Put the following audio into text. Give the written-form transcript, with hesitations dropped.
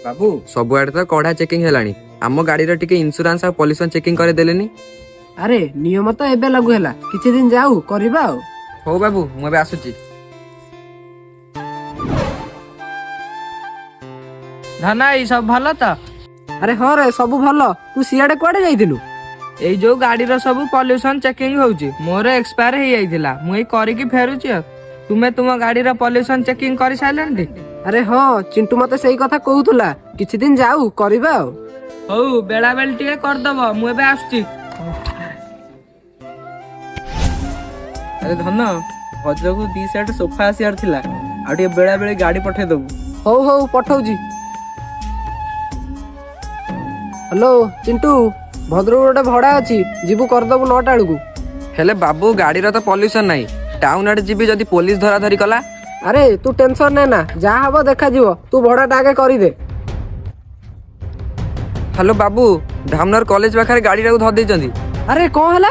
बाबू सबुआडे तो कड़ा चेकिंग हेलानी आम गाड़ी टिके इंश्योरेंस और पॉल्यूशन चेकिंग करे देलेनी। अरे नियम तो एबे लागू हैला किछि दिन जाऊ करबा आ। हो बाबू मु एबे आसुची। धना ई सब भल तो? अरे हाँ रे सब भल। तू सियाडे कुआडे जाइथिलु? एई जो गाड़ी रो सब पॉल्यूशन चेकिंग होउची मोर एक्सपायर हे जाइथिला मु एई करिकी फेरुची। तुमे तुम गाड़ी रो पॉल्यूशन चेकिंग करि साइलेंटी? अरे हाँ चिंटू मते सेही कथा कहूतुला किछि दिन जाऊ करबा आ। हौ बेला बेल टिके कर दबो मु एबे आसुची। अरे धन भद्रक 2 सेट सोफा आसियार थिला आ टिके बेला बेले गाड़ी पठे दबु। हौ हौ पठाउजी। हेलो चिंटू भद्रक गोटे भड़ा अछि जीबू कर दबु 9टा बेलकू। हेले बाबू गाड़ी तो पॉल्यूशन नहीं टाउन आड़े जीबी जदी पुलिस धरा धरी कला। अरे तू टेंशन ने ना जा हबो देखा जीवो तू भड़ाटा आगे करि दे। हेलो बाबू धामनर कॉलेज पाखरे गाड़ी रा धर देचंदी। अरे कौन हला?